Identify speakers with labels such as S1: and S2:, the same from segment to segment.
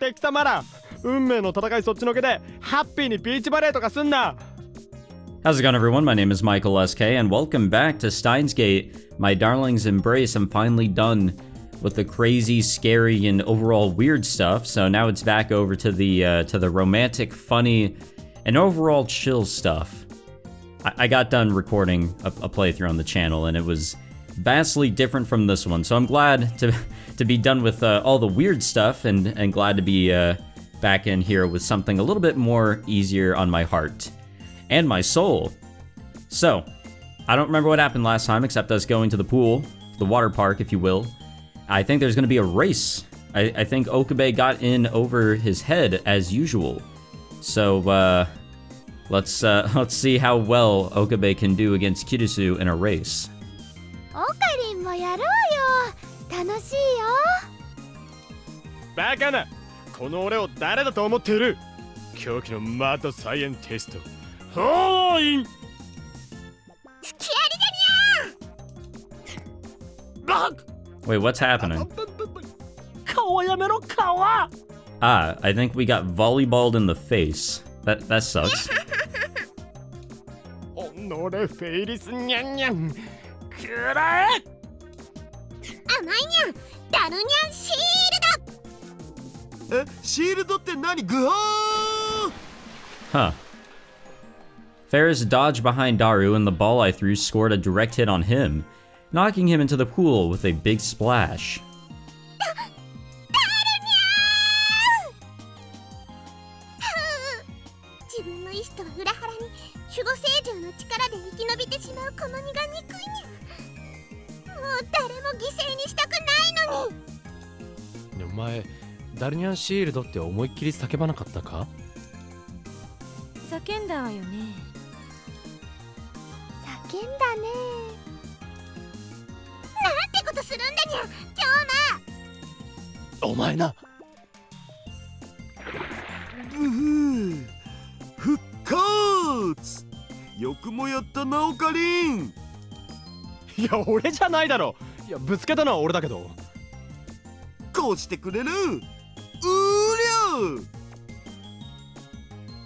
S1: 敵様ら。運命の戦いそっちのけでハッピーにビーチバレーとかすんな。
S2: How's it going, everyone? My name is Michael SK, and welcome back to Steins Gate, my darling's embrace. I'm finally done with the crazy, scary, and overall weird stuff, so now it's back over to the romantic, funny, and overall chill stuff. I got done recording a playthrough on the channel, and it was vastly different from this one, so I'm glad to be done with all the weird stuff, and glad to be back in here with something a little bit more easier on my heart. And my soul. So, I don't remember what happened last time except us going to the pool, the water park, if you will. I think there's gonna be a race. I think Okabe got in over his head as usual. So, let's see how well Okabe can do against Kirisu in a race.
S3: オカリンもやろうよ。楽しいよ。
S1: バカな、この俺を誰だと思っている。狂気のマッドサイエンティスト、ホーイン。
S3: 付き合いだにゃー。
S2: Wait, what's happening?
S1: 顔やめろ、顔。
S2: Ah, I think we got volleyballed in the face. That sucks.
S1: おのれフェイリスニャンニャン。くらえ。
S3: 甘いにゃん。ダルニャンシールド。
S4: え、シールドって何？グハー。
S2: Huh. Ferris dodged behind Daru, and the ball I threw scored a direct hit on him, knocking him into the pool with a big splash.
S3: 自分の意志とは裏腹に守護聖獣の力で生き延びてしまうこの身が憎いにゃ。もう誰も犠牲にしたくないのに。
S5: お前、ダルニャンシールドって思いっきり叫ばなかったか？
S6: 叫んだわよね。
S3: 叫んだね。なんてことするんだにゃ、今
S5: お前な。
S4: ブフー。復活。よくもやったな、オカリン。
S1: いや、俺じゃないだろ。いや、ぶつけたのは俺だけど。
S4: こうしてくれる。うりゃ。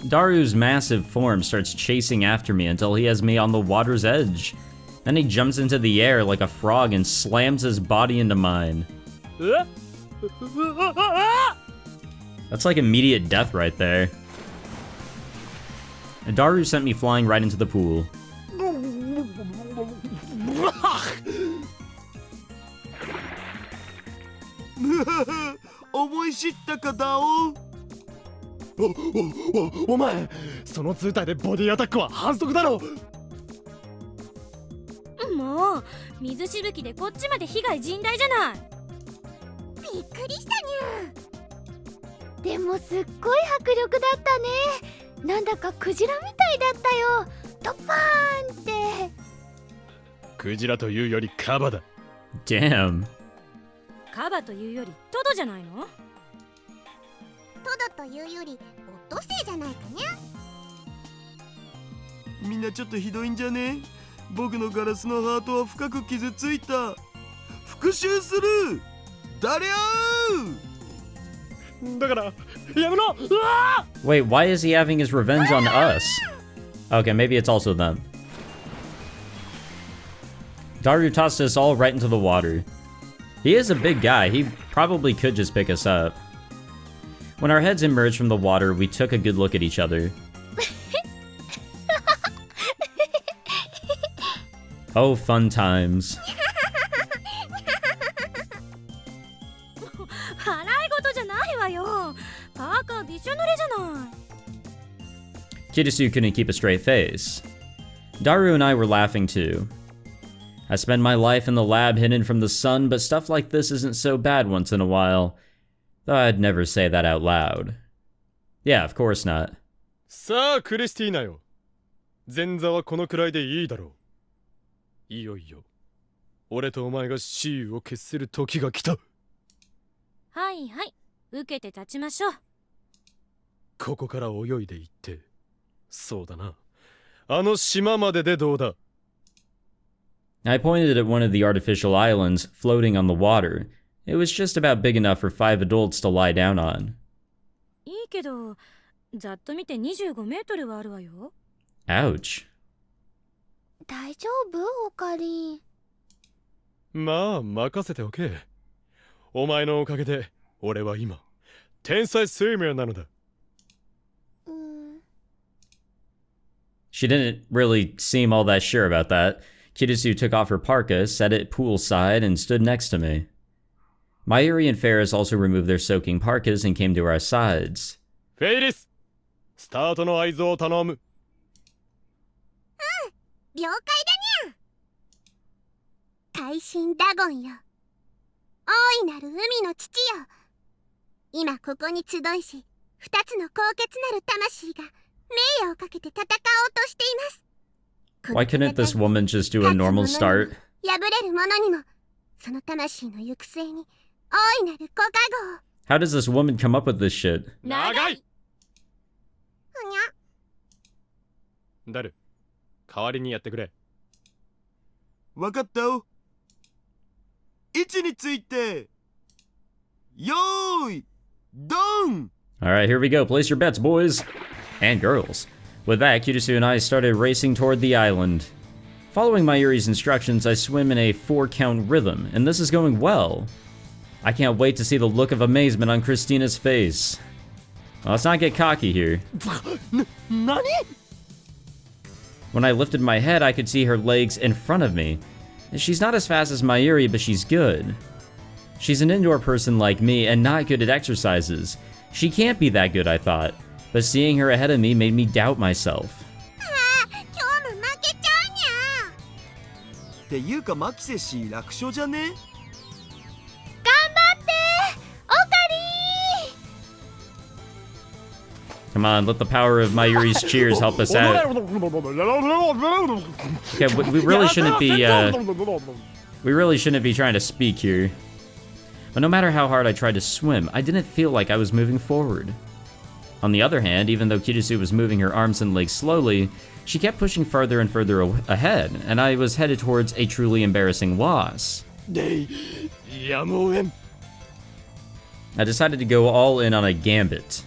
S2: Daru's massive form starts chasing after me until he has me on the water's edge. Then he jumps into the air like a frog and slams his body into mine. That's like immediate death right there. And Daru sent me flying right into the pool.
S4: 思い知ったかだお。
S1: お前、その図体でボディアタックは反則だろ。
S6: もう水しぶきでこっちまで被害甚大じゃない。
S3: びっくりしたにゃ。でもすっごい迫力だったね。なんだかクジラみたいだったよ。ドパーンって。
S1: クジラというよりカバだ。
S2: Damn.
S6: カバというよりトドじゃないの？
S3: トドというよりオットセイじゃないかにゃ。
S4: みんなちょっとひどいんじゃね？僕のガラスのハートは深く傷ついた。復讐する。だりゃー。
S1: だからやめろ。うわ
S2: Wait, why is he having his revenge on us? Okay, maybe it's also them. Daru tossed us all right into the water. He is a big guy. He probably could just pick us up. When our heads emerged from the water, we took a good look at each other. Oh, fun times.
S6: 笑い事じゃないわよ。パーカーびしょ濡れじゃない。
S2: Kirisu couldn't keep a straight face. Daru and I were laughing too. I spend my life in the lab hidden from the sun, but stuff like this isn't so bad once in a while. Though I'd never say that out loud. Yeah, of course not.
S1: さあ、クリスティーナよ。前座はこのくらいでいいだろう。いよいよ、俺とお前が雌雄を決する時が来た。
S6: はいはい、受けて立ちましょう。
S1: ここから泳いでいって、そうだな、あの島まででどうだ。
S2: I pointed at one of the artificial islands floating on the water. It was just about big enough for 5 adults to lie down on.
S6: いけど、ざっと見て25メートルはあるわよ。
S2: Ouch.
S3: 大丈夫オカリン？
S1: まあ任せておけ。お前のおかげで俺は今天才スイマーなのだ。
S2: She didn't really seem all that sure about that. Kirisu took off her parka, set it poolside, and stood next to me. Mayuri and Ferris also removed their soaking parkas and came to our sides.
S1: フェイリス、スタートの合図を頼む。
S3: 了解だにゃ。海神ダゴンよ。大いなる海の父よ。今ここに集いし、二つの高潔なる魂が名誉をかけて戦おうとしています。
S2: Why couldn't this woman just do a normal start?
S3: 敗れる者にも、その魂の行く末に大いなるご加護を。
S2: How does this woman come up with this shit?
S1: 長い。
S3: ふにゃ。
S1: ダル、代わりにやってくれ。
S4: わかったよ。位置について。よーい、ドン。
S2: Alright, here we go. Place your bets, boys. And girls. With that, Kirisu and I started racing toward the island. Following Mayuri's instructions, I swim in a 4-count rhythm, and this is going well. I can't wait to see the look of amazement on Christina's face. Well, let's not get cocky here.
S4: 何？
S2: When I lifted my head, I could see her legs in front of me. She's not as fast as Mayuri, but she's good. She's an indoor person like me and not good at exercises. She can't be that good, I thought. But seeing her ahead of me made me doubt myself.
S3: 今日も負けちゃうにゃ。
S4: っていうかマキセ氏楽勝じゃね？
S3: 頑張ってオカリー。
S2: Come on, let the power of Mayuri's cheers help us out. Okay, we really shouldn't be, we really shouldn't be trying to speak here. But no matter how hard I tried to swim, I didn't feel like I was moving forward. On the other hand, even though Kirisu was moving her arms and legs slowly, she kept pushing further and further ahead, and I was headed towards a truly embarrassing loss. I decided to go all in on a gambit.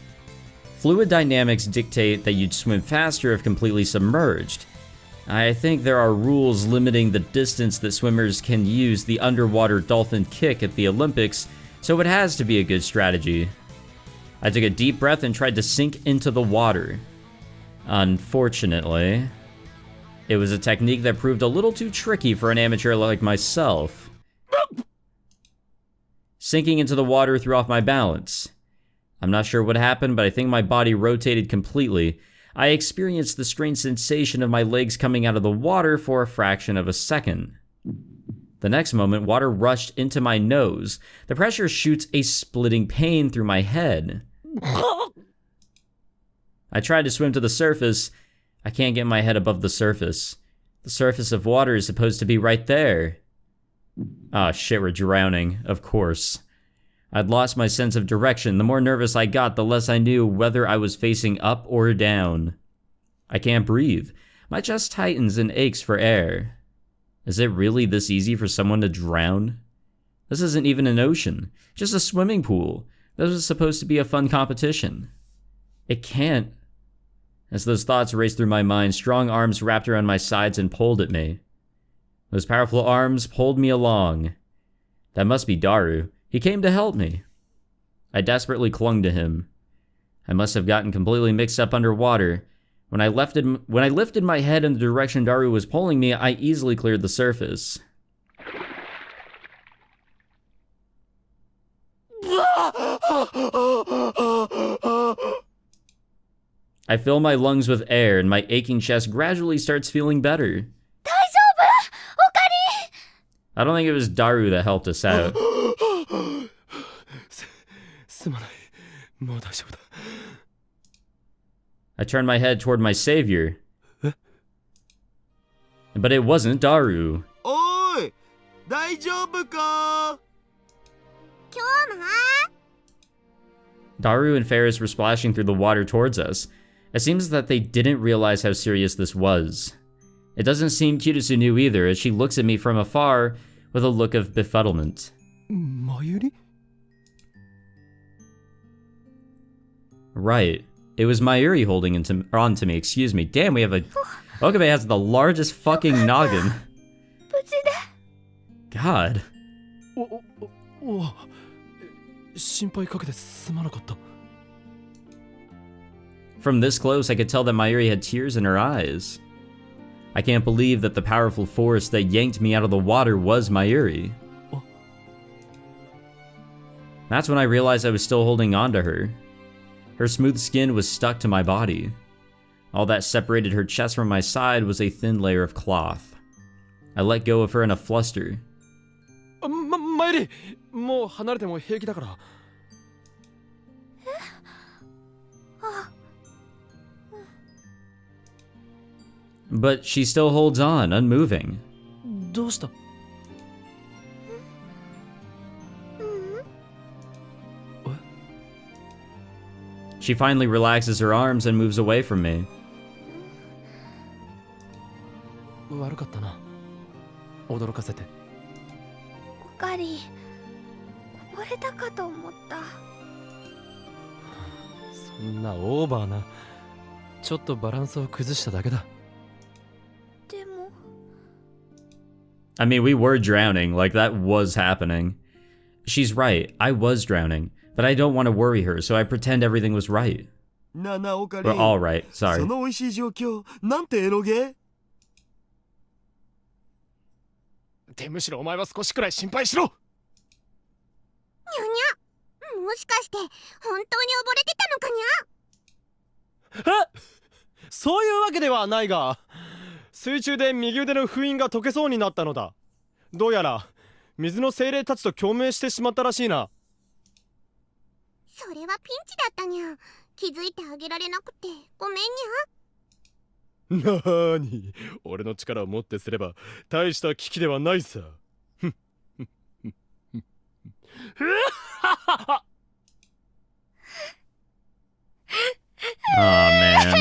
S2: Fluid dynamics dictate that you'd swim faster if completely submerged. I think there are rules limiting the distance that swimmers can use the underwater dolphin kick at the Olympics, so it has to be a good strategy. I took a deep breath and tried to sink into the water. Unfortunately, it was a technique that proved a little too tricky for an amateur like myself. Sinking into the water threw off my balance. I'm not sure what happened, but I think my body rotated completely. I experienced the strange sensation of my legs coming out of the water for a fraction of a second. The next moment, water rushed into my nose. The pressure shoots a splitting pain through my head. I tried to swim to the surface. I can't get my head above the surface. The surface of water is supposed to be right there. Ah, shit, we're drowning, of course. I'd lost my sense of direction. The more nervous I got, the less I knew whether I was facing up or down. I can't breathe. My chest tightens and aches for air. Is it really this easy for someone to drown? This isn't even an ocean, just a swimming pool. This was supposed to be a fun competition. It can't. As those thoughts raced through my mind, strong arms wrapped around my sides and pulled at me. Those powerful arms pulled me along. That must be Daru. He came to help me. I desperately clung to him. I must have gotten completely mixed up underwater. When I lifted my head in the direction Daru was pulling me, I easily cleared the surface. I fill my lungs with air, and my aching chest gradually starts feeling better.
S3: 大丈夫オカリー。
S2: I don't think it was Daru that helped us out.
S1: すまない。もう大丈夫だ。
S2: I turned my head toward my savior. But it wasn't Daru.
S4: おーい、大丈夫か？
S3: 今日も
S2: Daru and Ferris were splashing through the water towards us. It seems that they didn't realize how serious this was. It doesn't seem Kirisu knew either, as she looks at me from afar with a look of befuddlement.
S1: マユリ？
S2: Right. It was Mayuri holding onto me, excuse me. Damn, we have a... Okabe has the largest fucking noggin.
S6: 無事で
S2: God.
S1: 心配かけてすまなかった。
S2: From this close, I could tell that Mayuri had tears in her eyes. I can't believe that the powerful force that yanked me out of the water was Mayuri. That's when I realized I was still holding on to her. Her smooth skin was stuck to my body. All that separated her chest from my side was a thin layer of cloth. I let go of her in a fluster.
S1: マユリ、もう離れても平気だから。
S2: But she still holds on, unmoving.
S1: どうした？
S2: She finally relaxes her arms and moves away from me.
S1: 悪かったな。驚かせて。
S6: おかりこぼれたかと思った。
S1: そんなオーバーな。ちょっとバランスを崩しただけだ。
S6: でも
S2: I mean, we were drowning, like that was happening. She's right, I was drowning, but I don't want to worry her, so I pretend everything was right.
S4: なあなあオカリ
S2: We're
S4: ン
S2: all right,
S4: そ
S2: sorry.
S4: の美味しい状況なんてエロゲ
S1: でむしろお前は少しくらい心配しろ。
S3: にゃにゃ、もしかして本当に溺れてたのかにゃ。
S1: え、そういうわけではないが、水中で右腕の封印が解けそうになったのだ。どうやら水の精霊たちと共鳴してしまったらしいな。
S3: それはピンチだったにゃ。気づいてあげられなくてごめんにゃ。
S1: なーに、俺の力をもってすれば大した危機ではないさ。
S2: Oh man.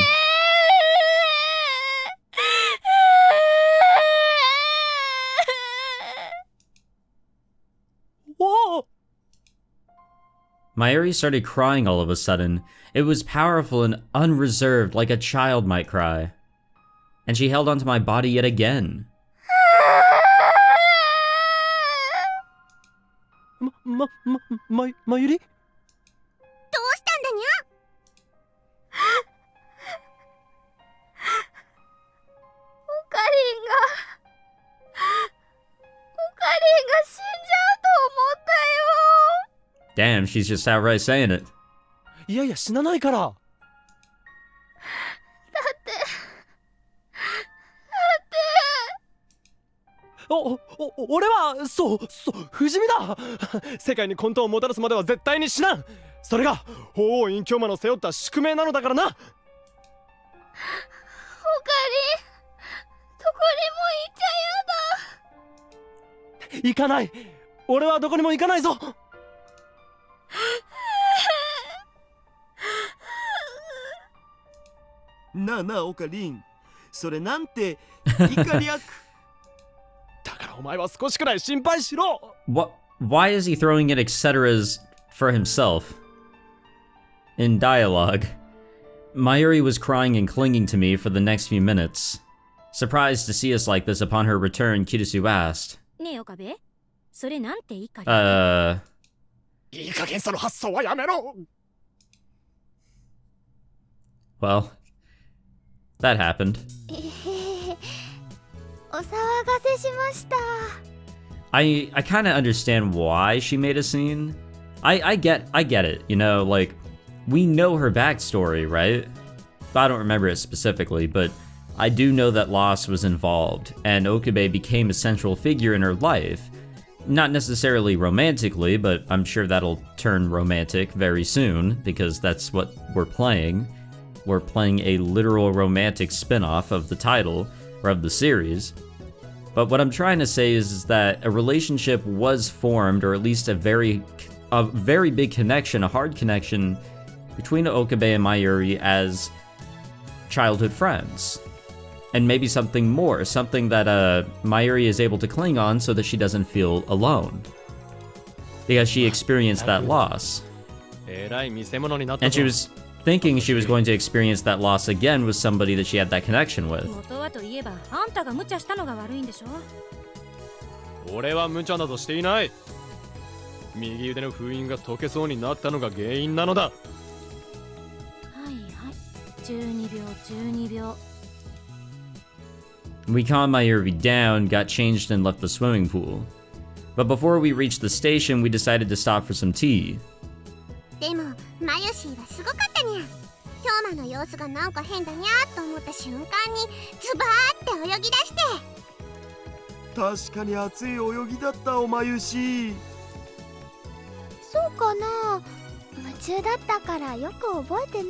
S1: Whoa!
S2: Mayuri started crying all of a sudden. It was powerful and unreserved, like a child might cry. And she held onto my body yet again.
S1: まゆり？
S3: どうしたんだにゃ。
S6: おかりんが死んじゃうと思ったよ。
S2: Damn, she's just outright saying it.
S1: いやいや死なないから。
S6: だって
S1: 俺はそう不死身だ。世界に混沌をもたらすまでは絶対に死なん。それが法王隠居魔の背負った宿命なのだからな。
S6: おかりんどこにも行っちゃやだ。
S1: 行かない。俺はどこにも行かないぞ。
S4: なあなあオカリンそれなんて怒り悪
S1: だからお前は少しくらい心配しろ。
S2: Why is he throwing in etceteras for himself? In dialogue, Mayuri was crying and clinging to me for the next few minutes. Surprised to see us like this upon her return, Kirisu asked.
S6: ねえ岡部、それなんていいか。
S1: いい加減その発想はやめろ。
S2: Well, that happened.
S6: お騒がせしました。
S2: I kind of understand why she made a scene. I get it, you know, like, we know her backstory, right? I don't remember it specifically, but I do know that loss was involved, and Okabe became a central figure in her life. Not necessarily romantically, but I'm sure that'll turn romantic very soon, because that's what we're playing. We're playing a literal romantic spin-off of the title, or of the series. But what I'm trying to say is that a relationship was formed, or at least a very big connection, a hard connection, between Okabe and Mayuri as childhood friends. And maybe something more, something that Mayuri is able to cling on so that she doesn't feel alone. Because she experienced that loss.
S1: えらい見せ物になった
S2: And
S1: ぞ。
S2: she was thinking she was going to experience that loss again with somebody that she had that connection with.
S7: 元はといえばあんたが無茶したのが悪いんでしょ。
S1: 俺は無茶などしていない。右腕の封印が解けそうになったのが原因なのだ。
S7: はいはい、12秒12秒。
S2: We calmed my Irby down, got changed, and left the swimming pool. But before we reached the station, we decided to stop for some tea.
S3: でもマユシーはすごかったにゃ。氷馬の様子がなんか変だにゃと思った瞬間にズバーって泳ぎ出して。
S4: 確かに熱い泳ぎだったおまゆし。
S6: そうかな。夢中だったからよく覚えてない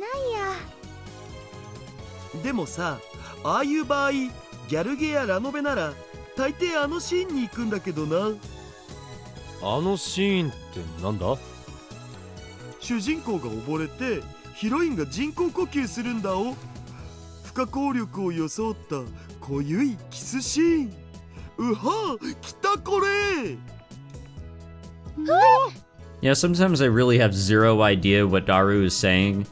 S6: や。
S4: でもさ、ああいう場合ギャルゲやラノベなら大抵あのシーンに行くんだけどな。
S1: あのシーンってなんだ？
S4: 主人公が溺れてヒロインが人工呼吸するんだお。不可抗力を装った濃ゆいキスシーン。うは来たこれ。
S2: Yeah, sometimes I really have zero idea what Daru is saying,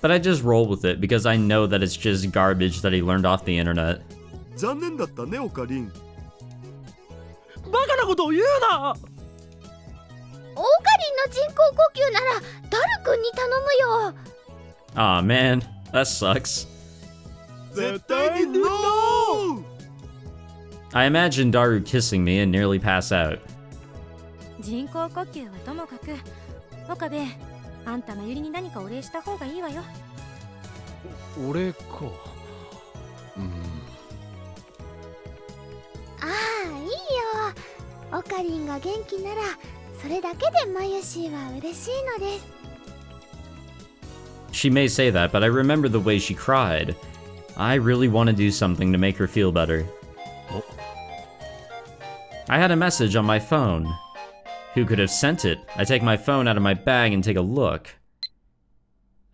S2: but I just roll with it because I know that it's just garbage that he learned off the internet.
S4: 残念だったねオカリン。
S5: バカなことを言うな。
S6: オーカリンの人工呼吸ならダル君に頼むよ。
S2: Aw, man, that sucks.
S4: 絶対にノー。
S2: I imagine Daru kissing me and nearly pass out.
S7: 人工呼吸はともかく、岡部、あんたまゆりに何かお礼した方がいいわよ。
S1: 俺か。
S6: ああ、いいよ。オカリンが元気ならそれだけでマユシーは嬉しいのです。
S2: She may say that, but I remember the way she cried. I really want to do something to make her feel better. I had a message on my phone. Who could have sent it? I take my phone out of my bag and take a look.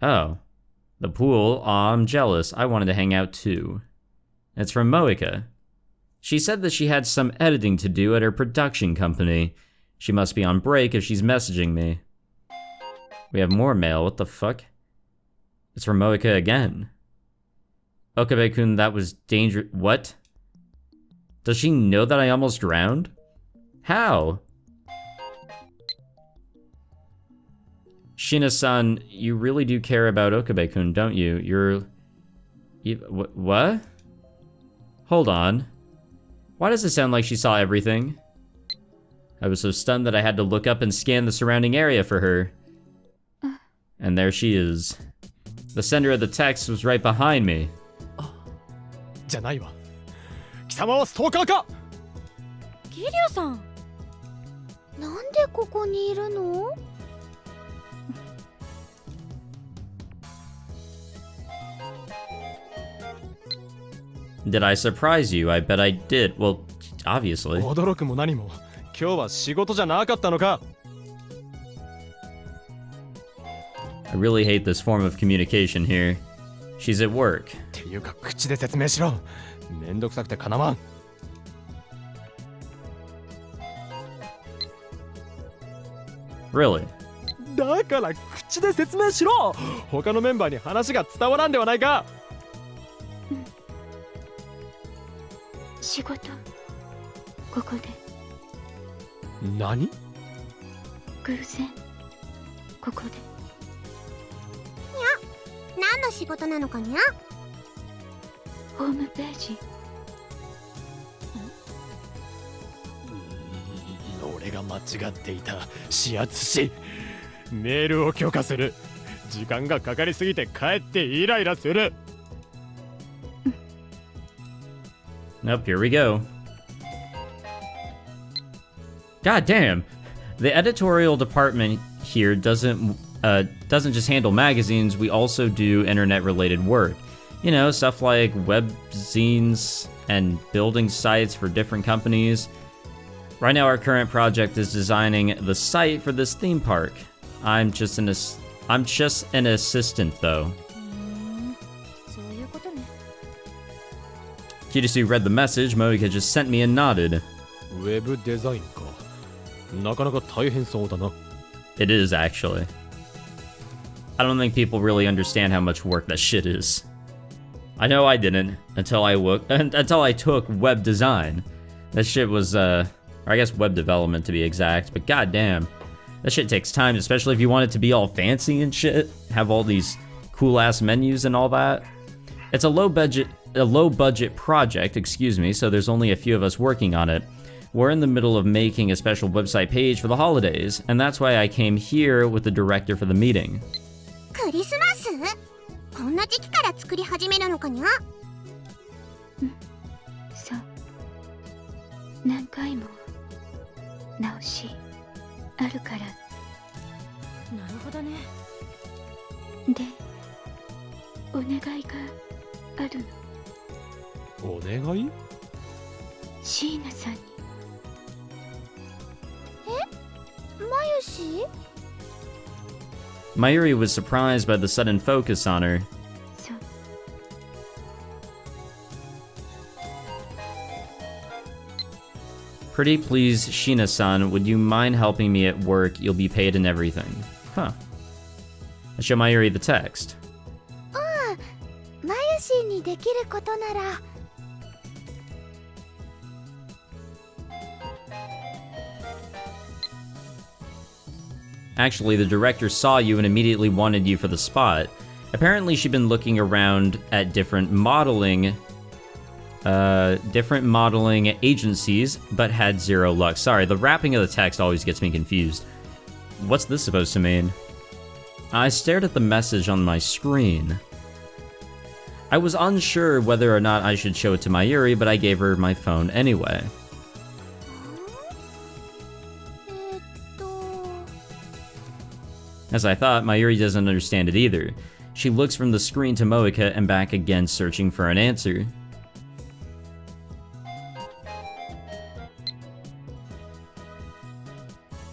S2: Oh. The pool. Aw, I'm jealous. I wanted to hang out too. It's from Moeka. She said that she had some editing to do at her production company. She must be on break if she's messaging me. We have more mail. What the fuck? It's from Moeka again. Okabe-kun, that was dangerous. What? Does she know that I almost drowned? How? Shina-san, you really do care about Okabe-kun, don't you? What? Hold on. Why does it sound like she saw everything? I was so stunned that I had to look up and scan the surrounding area for her. And there she is. The sender of the text was right behind me.
S1: じゃないわ。貴様はストーカーか？
S7: ギリオさん。
S6: なんでここにいるの？
S2: Did I surprise you? I bet I did. Well, obviously.
S1: 驚くも何も。今日は仕事じゃなかったのか？
S2: I really hate this form of communication here. She's at work.
S1: っていうか口で説明しろ。めんどくさくてかなわん。
S2: Really?
S1: だから口で説明しろ。他のメンバーに話が伝わらんではないか。
S6: 仕事ここで
S1: 何？
S6: 偶然ここで。
S3: 何の仕事なのかにゃ？
S6: ホームページ。
S1: 俺が間違っていた。指圧しメールを許可する。時間がかかりすぎて帰ってイライラする。
S2: Nope, here we go. God damn. The editorial department here doesn't just handle magazines, we also do internet-related work. You know, stuff like webzines and building sites for different companies. Right now, our current project is designing the site for this theme park. I'm just an assistant, though.
S7: そういうことね。
S2: Kirisu read the message, Moeka just sent me and nodded.
S1: ウェブデザインか。なかなか大変そうだな。
S2: It is, actually. I don't think people really understand how much work that shit is. I know I didn't until I took web design. That shit was, or I guess web development to be exact, but goddamn, that shit takes time, especially if you want it to be all fancy and shit, have all these cool ass menus and all that. It's a low budget project, excuse me, so there's only a few of us working on it. We're in the middle of making a special website page for the holidays, and that's why I came here with the director for the meeting.
S3: クリスマス？こんな時期から作り始めるのかにゃ？
S6: そう。何回も直しあるから。
S7: なるほどね。
S6: で、お願いがあるの。
S1: お願い？
S6: シーナさんに。え？マユシ？
S2: Mayuri was surprised by the sudden focus on her.
S6: そう。
S2: Pretty please, Sheena-san, would you mind helping me at work? You'll be paid and everything. Huh. I show Mayuri the text.
S6: マユシーにできることなら。
S2: Actually, the director saw you and immediately wanted you for the spot. Apparently, she'd been looking around at different modeling agencies, but had zero luck. Sorry, the wrapping of the text always gets me confused. What's this supposed to mean? I stared at the message on my screen. I was unsure whether or not I should show it to Mayuri, but I gave her my phone anyway. As I thought, Mayuri doesn't understand it either. She looks from the screen to Moeka and back again, searching for an answer.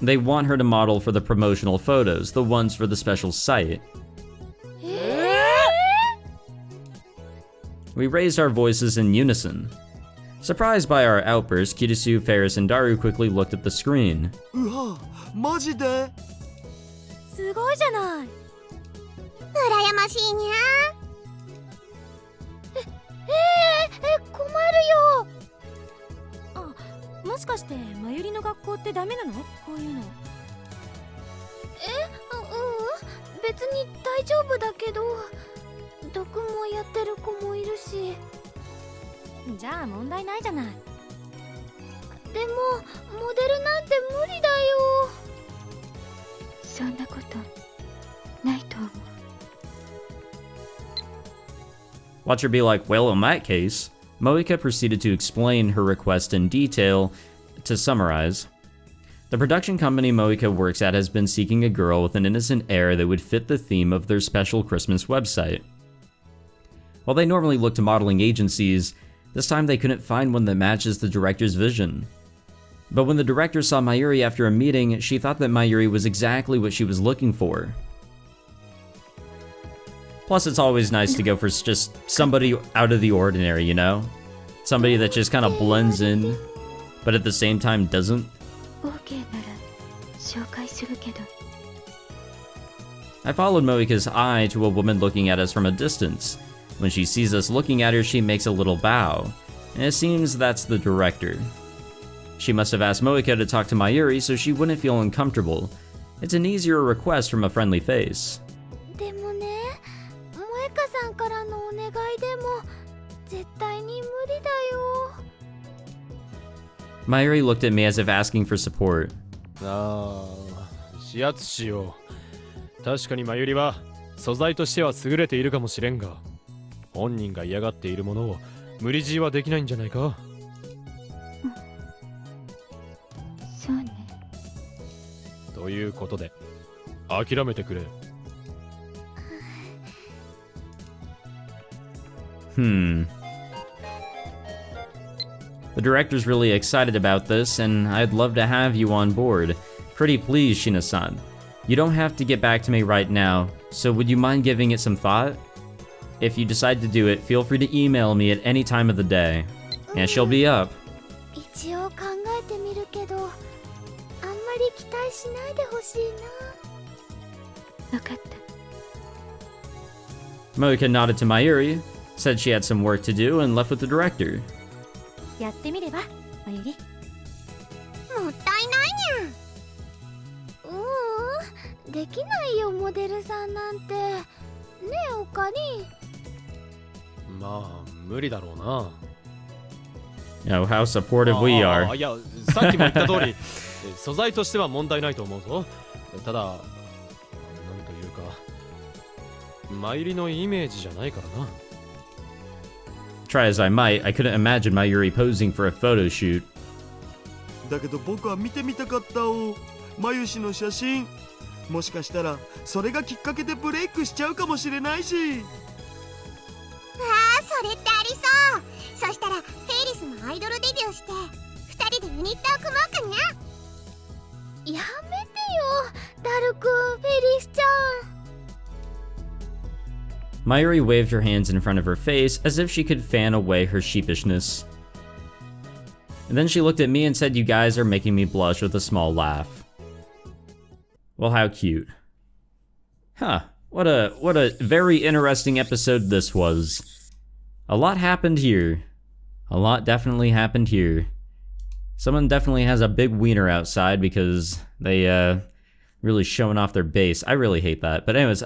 S2: They want her to model for the promotional photos, the ones for the special site. We raised our voices in unison. Surprised by our outburst, Kirisu, Ferris, and Daru quickly looked at the screen.
S4: うわマジで？
S7: すごいじゃない。
S3: 羨ましいにゃ。
S6: 困るよ。
S7: あ、もしかしてマユリの学校ってダメなの？こういうの。
S6: 別に大丈夫だけど、読もやってる子もいるし。
S7: じゃあ問題ないじゃない。
S6: でもモデルなんて無理だよ。そんなことないと思う。
S2: Watch her be like, well, in that case, Moeka proceeded to explain her request in detail. To summarize, the production company Moeka works at has been seeking a girl with an innocent air that would fit the theme of their special Christmas website. While they normally look to modeling agencies, this time they couldn't find one that matches the director's vision. But when the director saw Mayuri after a meeting, she thought that Mayuri was exactly what she was looking for. Plus, it's always nice to go for just somebody out of the ordinary, you know? Somebody that just kind of blends in, but at the same time doesn't.
S6: OK なら紹介するけど。
S2: I followed Moeka's eye to a woman looking at us from a distance. When she sees us looking at her, she makes a little bow, and it seems that's the director. She must have asked Moeka to talk to Mayuri so she wouldn't feel uncomfortable. It's an easier request from a friendly face.
S6: でもね、萌香さんからのお願いでも絶対に無理だよ。
S2: Mayuri looked at me as if asking for support.
S1: ああ、指圧しよう。確かにマユリは素材としては優れているかもしれんが、本人が嫌がっているものを無理強いはできないんじゃないか。
S6: そうね。
S1: ということで、諦めてくれ。
S2: The director's really excited about this, and I'd love to have you on board. Pretty please, Shina-san. You don't have to get back to me right now, so would you mind giving it some thought? If you decide to do it, feel free to email me at any time of the day. And she'll be up.
S6: 一応考えてみるけど、あんまり期待しないでほしいな。わかった。
S2: Moeka nodded to Mayuri, said she had some work to do, and left with the director.
S7: やってみればまゆり。
S3: もったいないに
S6: できないよモデルさんなんて。ねえおかり。
S1: まあ無理だろうな。
S2: You know, how supportive we
S1: あ
S2: are.
S1: いやさっきも言った通り素材としては問題ないと思うぞ。ただなんというかマユリのイメージじゃないからな。
S2: Try as I might, I couldn't imagine Mayuri posing for a photo shoot.
S4: だけど僕は見てみたかったおまゆしの写真。もしかしたらそれがきっかけでブレイクしちゃうかもしれないし。
S3: それってありそう。そしたらフェイリスもアイドルデビューして2人でユニットを組もうかにゃ。
S6: やめてよダルくん、フェリスちゃん。
S2: Mayuri waved her hands in front of her face as if she could fan away her sheepishness. And then she looked at me and said, "You guys are making me blush," with a small laugh. Well, how cute. Huh. What a very interesting episode this was. A lot happened here. A lot definitely happened here. Someone definitely has a big wiener outside because they really showing off their base. I really hate that. But anyways,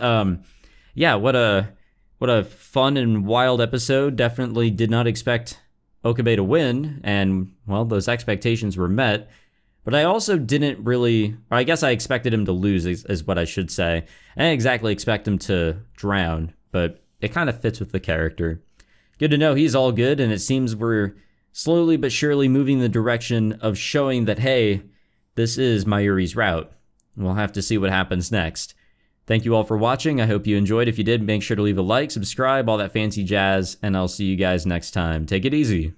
S2: yeah, what a fun and wild episode. Definitely did not expect Okabe to win, and well, those expectations were met. But I also didn't really, or I guess I expected him to lose, is what I should say. I didn't exactly expect him to drown, but it kind of fits with the character. Good to know he's all good, and it seems we're slowly but surely moving in the direction of showing that, hey, this is Mayuri's route. We'll have to see what happens next. Thank you all for watching. I hope you enjoyed. If you did, make sure to leave a like, subscribe, all that fancy jazz, and I'll see you guys next time. Take it easy.